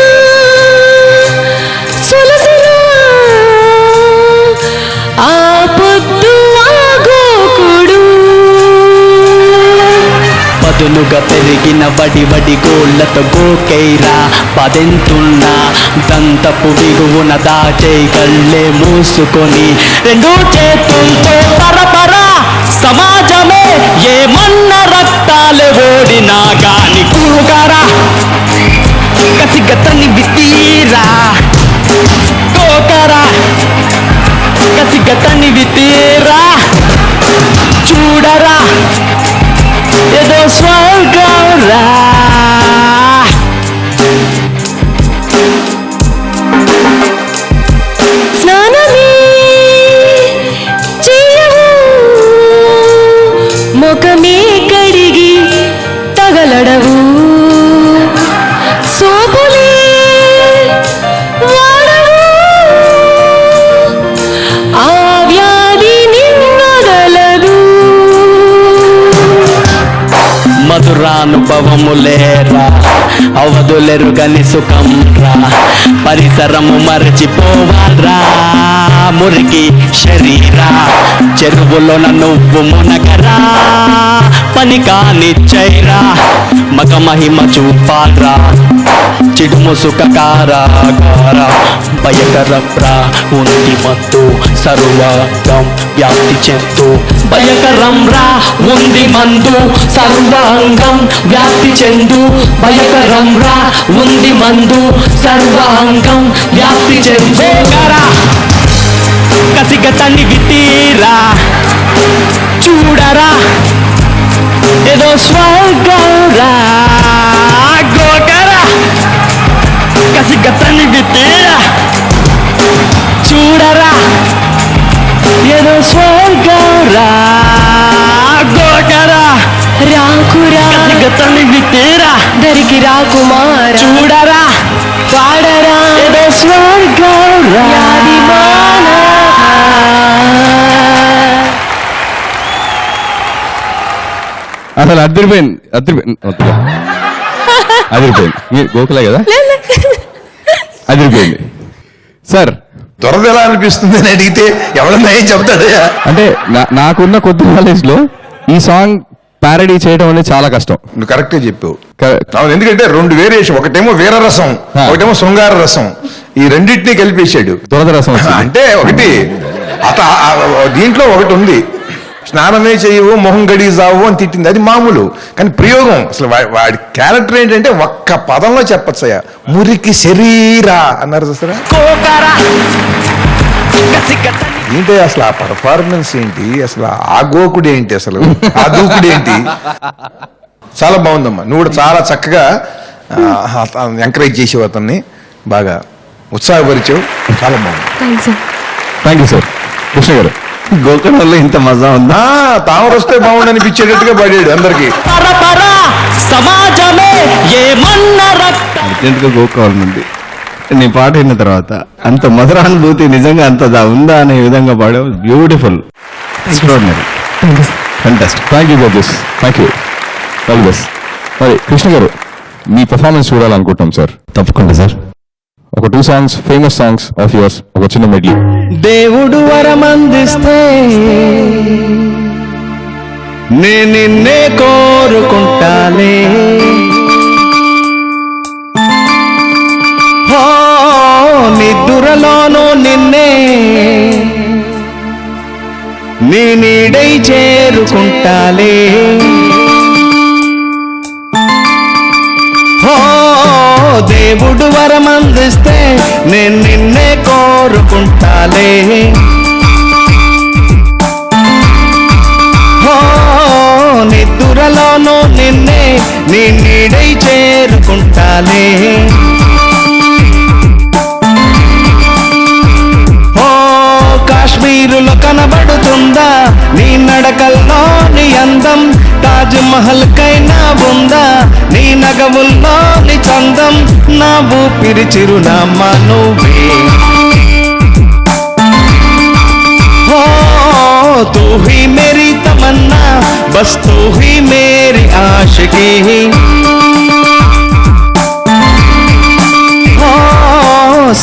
సొలసిన ఆ పొద్దు ఆగోకుడు. పదునుగా పెరిగిన వడి వడి గోళ్ళతో గోకైరా, పదెంతున్నా దంతపు బిగువున దాచే కళ్ళే మూసుకొని రెండు చేతులతో పరపర సమాజమే ఏమన్న రక్తాలు ఓడినా గాని కూగరా కసిగతని వితీరా. కోకరా కసిగతని వితీరా, చూడరా ఏదో స్వర్గంరా. స్నానమే చేయవు, ముఖమే కడిగి తగలడవు, సోపులే వాడవు, ఆ వ్యాధి నిన్నగలదు. మధురానుభవములేరా, అవధులెరుగని సుఖంరా, పరిసరము మరచిపోవాల్రా, మురికి శరీరా, చెరువులోన నువ్వు మునగరా, పని కానిచ్చైరా, మగ మహిమ చూపాల్రా, చిడుము సుఖకారాగార, భయకరప్రా ఉంది మత్తు సర్వాంగం వ్యాప్తి చెందు. భయకరంరా ఉంది మందు సర్వాంగం వ్యాప్తి చెందు. భయకరంరా ఉంది మందు సర్వాంగం వ్యాప్తి చెందు. కసిగతని వితీరా, చూడరా ఏదో స్వర్గంరా. గోకరా కసిగతని వితీరా, చూడరా ఏదో స్వర్గంరా. గోకరా రాకురా కసిగతని వితీరా, దరికి రాకుమార, చూడరా వాడరా ఏదో స్వర్గంరా. అసలు అదిరిపోయింది. అదిరిపోయింది. మీరు గోకులే కదా, అదిరిపోయింది సార్. దొరద ఎలా అనిపిస్తుంది అని అడిగితే ఎవడన్నా ఏం చెప్తాడయ్యా? అంటే నాకున్న కొద్ది నాలెడ్జ్ లో ఈ సాంగ్ ప్యారడీ చేయడం అనేది చాలా కష్టం. నువ్వు కరెక్టే చెప్పావు. అవును, ఎందుకంటే రెండు వేరియేషన్, ఒకటేమో వీరరసం, ఒకటేమో శృంగార రసం, ఈ రెండింటినీ కలిపేశాడు. దురద రసం అంటే ఒకటి దీంట్లో ఒకటి ఉంది, స్నానమే చేయవు మొహం గడి జావు అని తిట్టింది, అది మామూలు. కానీ ప్రయోగం అసలు వాడి క్యారెక్టర్ ఏంటంటే ఒక్క పదంలో చెప్పచ్చయ్యా, మురికి శరీరా అన్నారు చూసారా. ఏంటి అసలు ఆ పర్ఫార్మెన్స్ ఏంటి, అసలు ఆ గోకుడు ఏంటి, అసలు ఆ దూకుడు ఏంటి, చాలా బాగుందమ్మా. నువ్వు కూడా చాలా చక్కగా ఎంకరేజ్ చేసేవు, అతన్ని బాగా ఉత్సాహపరిచావు, చాలా బాగుంది. Thank you sir. కృష్ణ గారు, గోకర్ణంలో ఇంత మజా ఉందా? తామర వస్తే బాగుండనిపించేటట్టుగా పడాడు అందరికి. సమాజమే ఏమన్న రక్త అర్జెంటుగా గోక్కోవాలనుంది. నీ పాట విన్న తర్వాత అంత మధురానుభూతి నిజంగా అంత ఉందా అనే విధంగా పాడావు. Beautiful, extraordinary, fantastic. Thank you judges, thank you, all best. మరి కృష్ణ గారు, మీ పర్ఫార్మెన్స్ చూడాలనుకుంటాం సార్. తప్పకుండా సార్. ఒక 2 songs, famous songs of yours, ఒక చిన్న మెడ్లీ. దేవుడు వరమందిస్తే నే నిన్నే కోరుకుంటాలే, హో నిద్దురలోనూ నిన్నే నీ నీడై చేరుకుంటాలే, హో దేవుడు వరమందిస్తే నేను నిన్నే కోరుకుంటాలే, హో నిద్దురలోనూ నిన్నే నీ నీడై చేరుకుంటాలే, హో కాశ్మీరులో కనబడుతుందా నీ నడకల్లో నీ అందం, తాజ్ మహల్ కైనా ఉందా నీ నగవుల్లో నీ చందం, నా ఊపిరి చిరునామా నువ్వే, हो तू ही मेरी तमन्ना, बस तू ही मेरी आशिकी, हो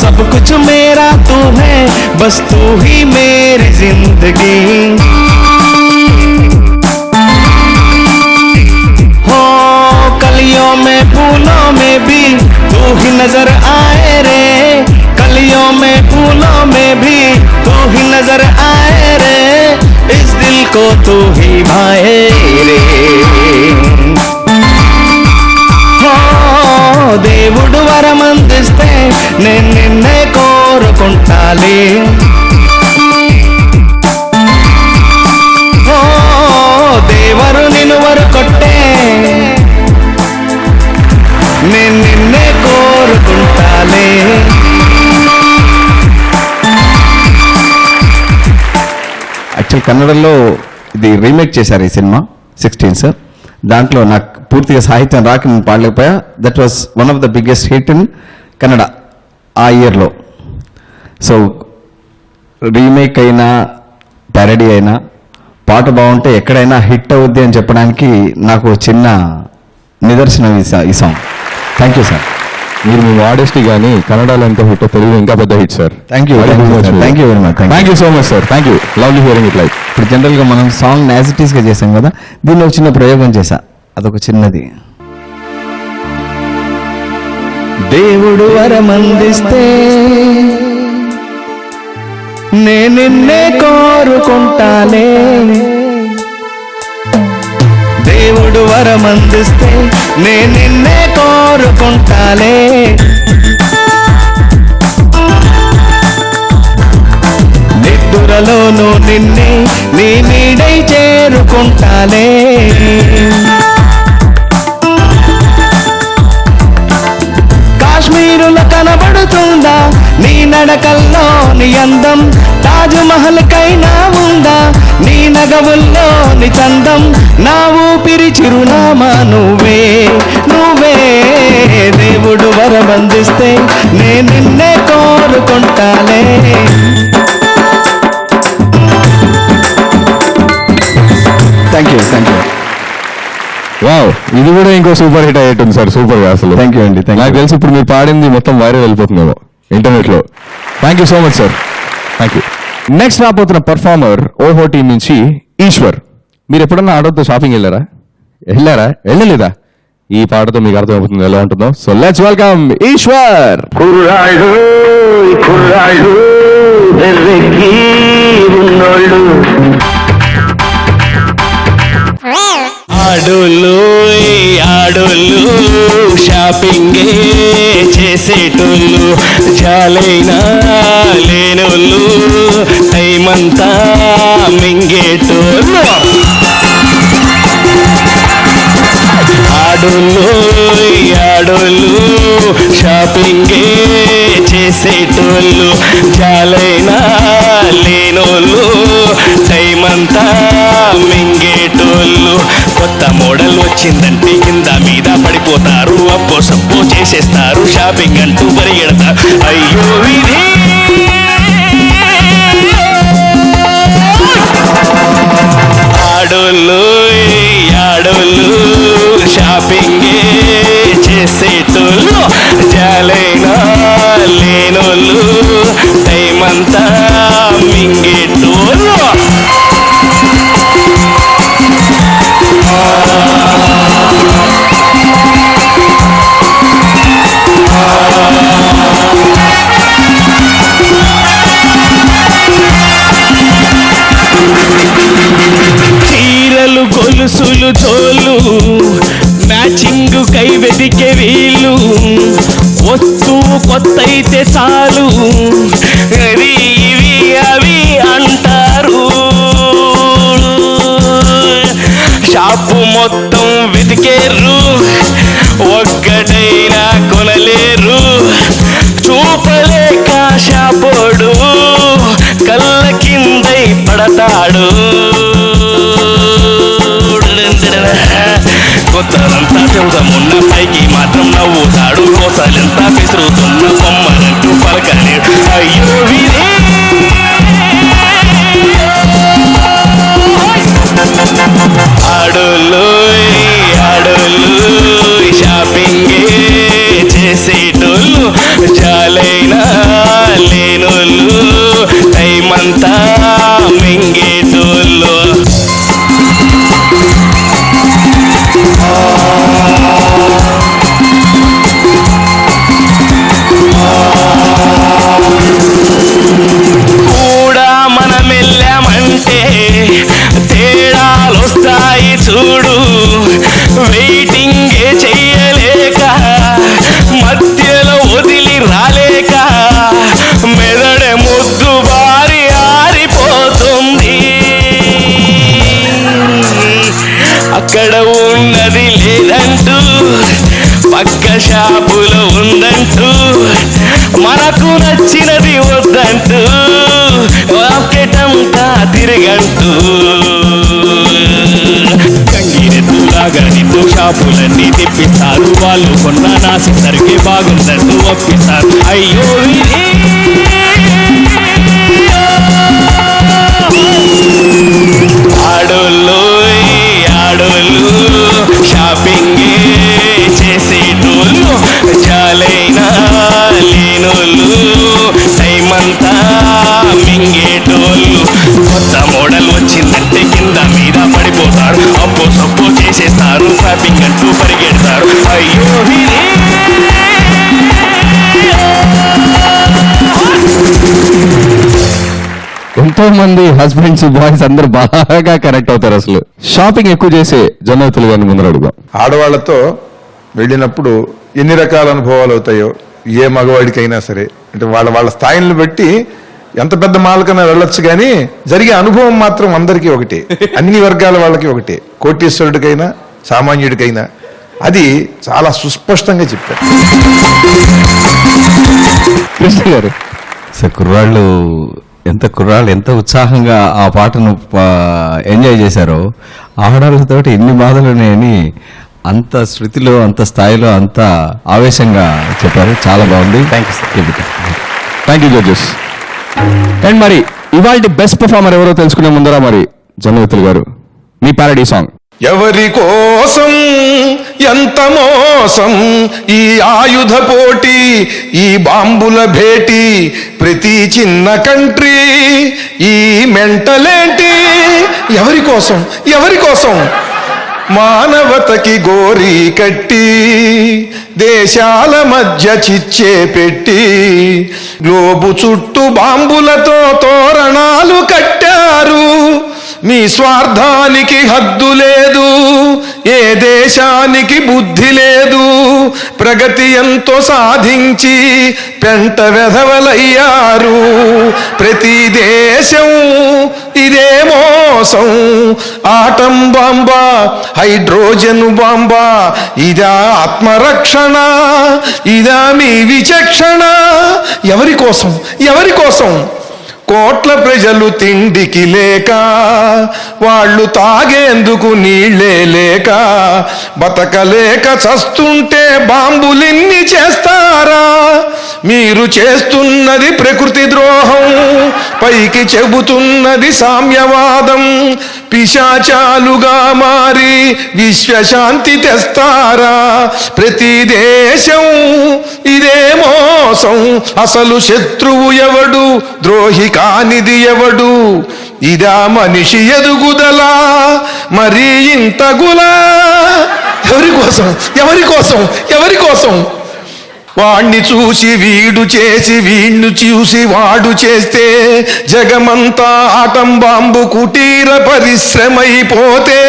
सब कुछ मेरा तू है, बस तू ही मेरी जिंदगी, हो कलियों में फूलों में भी तू ही नजर आए रे, कलियों में फूलों में भी तू ही नजर आए रे, इस दिल को तू ही भाए रे, हो దేవుడు వరమందిస్తే నేను నిన్నే కోరుకుంటాలే, ఓ దేవరు నిన్ను వరకొట్టే నేను నిన్నే కోరుకుంటాలే. యాక్చువల్ కన్నడలో ఇది రీమేక్ చేశారు ఈ సినిమా 16 సార్. దాంట్లో నాకు పూర్తిగా సాహిత్యం రాక నేను పాడలేకపోయా. That was one of the biggest hit in Kannada ఆ ఇయర్లో. సో రీమేక్ అయినా ప్యారడీ అయినా పాట బాగుంటే ఎక్కడైనా హిట్ అవుద్ది అని చెప్పడానికి నాకు చిన్న నిదర్శనం ఈ సాంగ్. Thank you sir. మీరు మీ మోడెస్టీ కానీ కన్నడలో ఎంత హిట్, తెలుగు ఇంకా పెద్ద hit sir. Thank you very much. Thank you so much sir. Thank you, lovely hearing it like. ఇప్పుడు జనరల్గా మనం సాంగ్ యాజ్ ఇట్ ఈస్గా చేసాం కదా, దీన్ని ఒక చిన్న ప్రయోగం చేశా. అదొక చిన్నది. దేవుడు వరమందిస్తే నే నిన్నే కోరుకుంటాలే, దేవుడు వరమందిస్తే నే నిన్నే కోరుకుంటాలే, నిద్దురలోనూ నిన్నే నీ నీడై చేరుకుంటాలే, కాశ్మీరులో కనబడుతుందా నీ నడకల్లో నీ అందం, తాజ్ మహల్ కైనా ఉందా నీ నగవుల్లో నీ చందం, నా ఊపిరి చిరునామా నువ్వే నువ్వే, దేవుడు వరమందిస్తే నే నిన్నే కోరుకుంటాలే. Thank you. వావ్, ఇది కూడా ఇంకో సూపర్ హిట్ అయ్యేటుంది సార్. సూపర్ గా అసలు. థ్యాంక్ యూ అండి. నాకు తెలిసి ఇప్పుడు మీరు పాడింది మొత్తం వైరల్ వెళ్ళిపోతుందేమో ఇంటర్నెట్ లో. Thank you so much sir. Thank you. Next రాబోతున్న పర్ఫార్మర్ ఓహో టీం నుంచి ఈశ్వర్. మీరు ఎప్పుడన్నా ఆర్డర్తో షాపింగ్ వెళ్ళారా? వెళ్ళలేదా? ఈ పాటతో మీకు అర్థమవుతుంది ఎలా ఉంటుందో. So let's welcome Eshwar. కుర్రాడు కుర్రాడు ఎర్రెక్కి ఉన్నోళ్ళు, ఆడోళ్ళు ఆడోళ్ళు షాపింగే చేసేటోళ్ళు, జాలైనా లేనోళ్ళు టైమంతా మింగేటోళ్ళు, ఆడోళ్ళు ఆడోళ్ళు షాపింగే చేసేటోళ్ళు, జాలైనా లేనోళ్ళు టైమంతా మింగేటోళ్ళు, కొత్త మోడల్ వచ్చిందంటే కింద మీద పడిపోతారు, అప్పో సప్పో చేసి చేసేస్తారు షాపింగ్ అంటూ పరిగెడతారు అయ్యో విధి ఆడోళ్ళు షాపింగే చేసేటోళ్ళు జాలైనా లేనోళ్ళు టైం అంతా మింగేటోళ్ళు చీరలు గొలుసులు తోలు మ్యాచింగ్ కై వెతికే వీళ్ళు వస్తువు కొత్త అయితే చాలు అది ఇవి అవి అంటారు షాపు మొత్తం వెతికేరు ఒక్కటైనా కొనలేరు చూపలేక షాపోడు కళ్ళ కిందై పడతాడు కొత్తదంతా చెబుదామున్న పైకి మాత్రం నవ్వుతాడు కోసాలెంతా విసురుతున్న బొమ్మలంటూ పలకలేడు అయ్యో విధి ఆడోళ్ళు షాపింగే చేసేటోళ్ళు చాలైనా లేనోళ్ళు టైం అంతా మింగేటోళ్ళు కూడా మనమెళ్ళామంటే తేడాలొస్తాయి చూడు వెయిటింగే చెయ్యలేక మధ్యలో వదిలి రాలేక మెదడు ముద్దు బారి ఆరిపోతుంది అక్కడ ఉన్నది లేదంటూ పక్క షాపులో ఉందంటూ మనకు నచ్చినది వద్దంటూ వాకెటంతా తిరగంటూ గంగిరెద్దులాగా నిన్ను షాపులన్నీ తిప్పిస్తారు వాళ్ళు కొన్న నాసి సరిగే బాగుందంటూ ఒప్పిస్తారు అయ్యో విధి ఆడోళ్ళు షాపింగే చేసేటోళ్ళు చాలైనా లేనోళ్ళు టైం అంతా మింగేటోళ్ళు కొత్త మోడల్ వచ్చిందంటే కింద మీద పడిపోతారు అప్పో సప్పో చేసేస్తారు షాపింగ్ అంటూ పరిగెడతారు అయ్యో ఎంతో మంది హస్బెండ్స్ బాయ్స్ అందరు బాగా కనెక్ట్ అవుతారు. అసలు షాపింగ్ ఎక్కువ చేసే జొన్నతులు గారిని ముందర అడుగుదాం. ఆడవాళ్లతో వెళ్ళినప్పుడు ఎన్ని రకాల అనుభవాలు అవుతాయో ఏ మగవాడికైనా సరే, అంటే వాళ్ళ స్థాయిని బట్టి ఎంత పెద్ద మాలకన్నా వెళ్ళొచ్చు, కానీ జరిగే అనుభవం మాత్రం అందరికీ ఒకటే, అన్ని వర్గాల వాళ్ళకి ఒకటే, కోటీశ్వరుడికైనా సామాన్యుడికైనా. అది చాలా సుస్పష్టంగా చెప్పారు కృష్ణ గారు. సార్ కుర్రాళ్ళు ఎంత ఉత్సాహంగా ఆ పాటను ఎంజాయ్ చేశారో, ఆడవాళ్ళతోటి ఎన్ని బాధలు ఉన్నాయని అంత శృతిలో, అంత స్థాయిలో, అంత ఆవేశంగా చెప్పారు. చాలా బాగుంది. Thank you judges. అండ్ మరి ఇవాళ బెస్ట్ పర్ఫార్మర్ ఎవరో తెలుసుకునే ముందర మరి జొన్నతులు గారు మీ పారడీ సాంగ్. ఎవరి కోసం ఎంత మోసం ఈ ఆయుధ పోటీ, ఈ బాంబుల భేటీ, ప్రతి చిన్న కంట్రీ ఈ మెంటలేంటి, ఎవరి కోసం మానవతకి గోరీ కట్టి, దేశాల మధ్య చిచ్చే పెట్టి, గ్లోబు చుట్టూ బాంబులతో తోరణాలు కట్టారు. మీ స్వార్థానికి హద్దు లేదు, ఏ దేశానికి బుద్ధి లేదు, ప్రగతి ఎంతో సాధించి పెంట వెధవలయ్యారు. ప్రతి దేశం ఇదే మోసం, ఆటం బాంబా, హైడ్రోజన్ బాంబా, ఇదా ఆత్మరక్షణ, ఇదా మీ విచక్షణ. ఎవరి కోసం కోట్ల ప్రజలు తిండికి లేక, వాళ్ళు తాగేందుకు నీళ్ళే లేక, బతకలేక చస్తుంటే బాంబులిన్ని చేస్తారా? మీరు చేస్తున్నది ప్రకృతి ద్రోహం, పైకి చెబుతున్నది సామ్యవాదం. పిశాచాలుగా మారి విశ్వశాంతి తెస్తారా? ప్రతి దేశం ఇదే మోసం. అసలు శత్రువు ఎవడు, ద్రోహి కానిది ఎవడు? ఇదా మనిషి ఎదుగుదలా, మరి ఇంత గులా? ఎవరి కోసం, ఎవరి కోసం, ఎవరి కోసం? వాణ్ణి చూసి వీడు చేసి, వీణ్ణి చూసి వాడు చేస్తే, జగమంతా ఆటం బాంబు కుటీర పరిశ్రమైపోతే,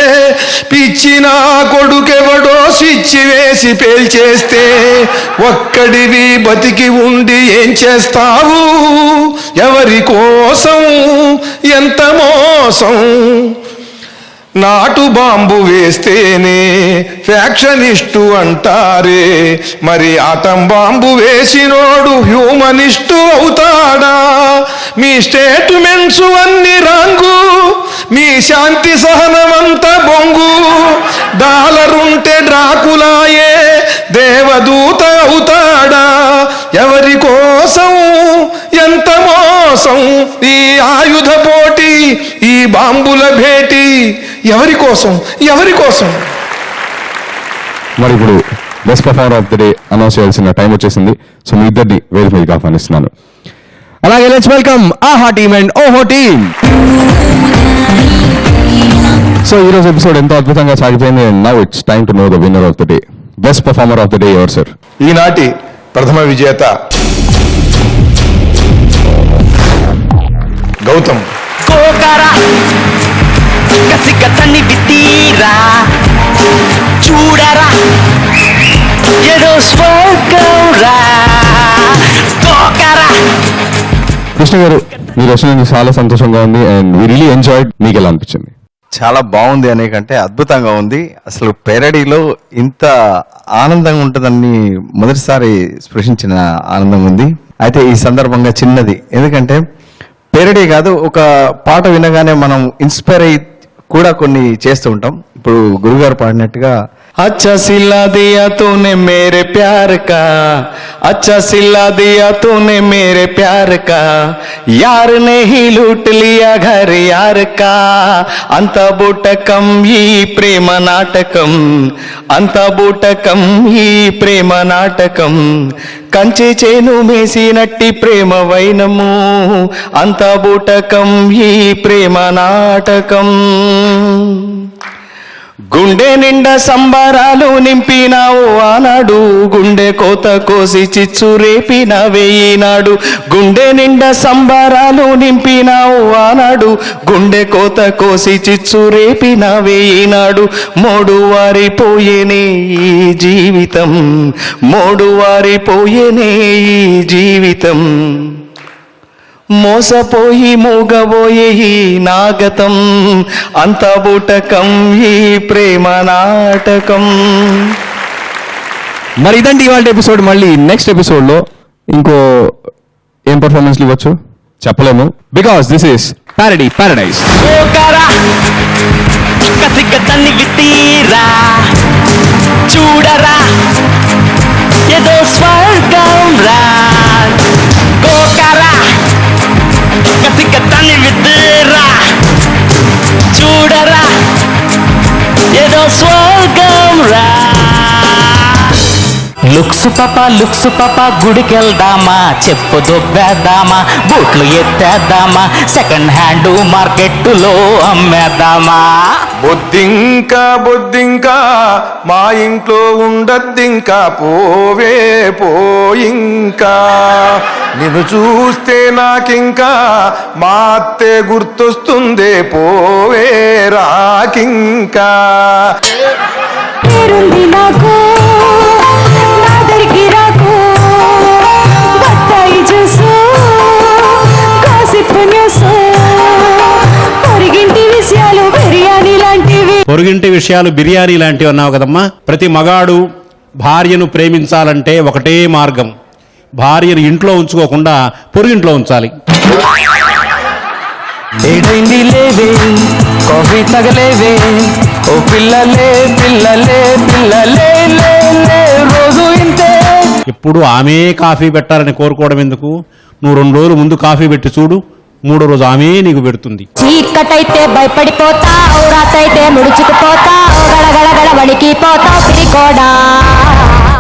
పిచ్చిన కొడుకెవడో స్విచ్ వేసి పేల్చేస్తే, ఒక్కడివి బతికి ఉండి ఏం చేస్తావు? ఎవరి కోసం, ఎంత మోసం? నాటు బాంబు వేస్తేనే ఫ్యాక్షనిస్టు అంటారే, మరి ఆటం బాంబు వేసినోడు హ్యూమనిస్టు అవుతాడా? మీ స్టేట్మెంట్స్ అన్ని రాంగు, మీ శాంతి సహనమంత బొంగు. డాలరుంటే డ్రాకులాయే దేవదూత అవుతాడా? ఎవరి కోసం, ఎంత మోసం? ఈ ఆయుధ పోటీ, ఈ బాంబుల భేటీ ఎవరి కోసం, ఎవరి కోసం? మరి ఇప్పుడు best performer of the day announce చేయాల్సిన టైం వచ్చేసింది. సో మీ ఇద్దరిని వేదిక మీదకి ఆహ్వానిస్తున్నాను. అలాగే let's welcome Aha team and Oho team. So ఈ రోజు ఎపిసోడ్ ఎంతో అద్భుతంగా సాగిపోయింది. And now it's time to know the winner of the day. Best performer of the day ఎవరు సార్? ఈనాటి ప్రథమ విజేత గౌతమ్. కసికతని వితీరా చూడరా ఏదో స్వర్గంరా కోకరా. కృష్ణ గారు, మీరు వచ్చినందుకు చాలా సంతోషంగా ఉంది అండ్ వి రియలీ ఎంజాయ్డ్. మీకు ఎలా అనిపించింది? చాలా బాగుంది అనే కంటే అద్భుతంగా ఉంది. అసలు పెరడీలో ఇంత ఆనందంగా ఉంటుందని మొదటిసారి స్పృశించిన ఆనందం ఉంది. అయితే ఈ సందర్భంగా చిన్నది, ఎందుకంటే పెరడీ కాదు, ఒక పాట వినగానే మనం ఇన్స్పైర్ అయ్యి కూడా కొన్ని చేస్తూ ఉంటాం. ఇప్పుడు గురుగారు పాడినట్టుగా अच्छा सिला दिया तूने मेरे प्यार का, अच्छा सिला दिया तूने मेरे प्यार का, यार ने ही लूट लिया घर यार का, अंत बूटकम ఈ ప్రేమ నాటకం, అంత బూటకం ఈ ప్రేమ నాటకం, కంచి చేను మేసినట్టి ప్రేమ వైనము, అంత బూటకం ఈ ప్రేమ నాటకం. గుండె నిండా సంబరాలు నింపినావు ఆనాడు, గుండె కోత కోసి చిచ్చు రేపిన వేయినాడు. గుండె నిండా సంబరాలు నింపినావు ఆనాడు, గుండె కోత కోసి చిచ్చు రేపిన వేయినాడు. మోడు వారిపోయేనే ఈ జీవితం, మోడు వారిపోయేనే ఈ జీవితం, మోసపోయి మూగబోయే ఈ నాగతం, అంత బూటకం ఈ ప్రేమ నాటకం. మరి ఇదండి ఇవాళ ఎపిసోడ్. మళ్ళీ నెక్స్ట్ ఎపిసోడ్ లో ఇంకో ఏం పర్ఫార్మెన్స్ ఇవ్వచ్చు చెప్పలేము, because this is parody paradise. కసికతని వితీరా చూడరా ఏదో స్వర్గం రా గోకరా, కసికతని వితీరా చూడరా ఏదో స్వర్గం రా. లుక్స్ పాప గుడికెళ్దామా, చెప్పు దొబ్బేద్దామా, బూట్లు ఎత్తేద్దామా, సెకండ్ హ్యాండ్ మార్కెట్టులో అమ్మేద్దామా. బొద్దింకా మా ఇంట్లో ఉండద్దింకా, పోవే పోయింకా, నిన్ను చూస్తే నాకింకా మా అత్తే గుర్తొస్తుందే, పోవే రాకింకా. పేరుంది నాకు నా దగ్గరికి రాకు, బత్తాయి జ్యూసు గాసిప్ న్యూస్, పొరిగింటి విషయాలు బిర్యానీ లాంటివి. పొరుగింటి విషయాలు బిర్యానీ లాంటివి అన్నావు కదమ్మా. ప్రతి మగాడు భార్యను ప్రేమించాలంటే ఒకటే మార్గం, భార్యను ఇంట్లో ఉంచుకోకుండా పొరుగింట్లో ఉంచాలి. ఏడైంది లేవే కాఫీ తగలేవే ఓ పిల్లలే పిల్లలే పిల్లలే లే లే రోజు ఇంతే. ఎప్పుడు ఆమె కాఫీ పెట్టాలని కోరుకోవడం ఎందుకు? నువ్వు 2 రోజులు ముందు కాఫీ పెట్టి చూడు, 3వ రోజు ఆమె నీకు పెడుతుంది. చీకటైతే భయపడిపోతా, రాతైతే ముడుచుకుపోతా, గడగడ వణికిపోతా పిరికోడా.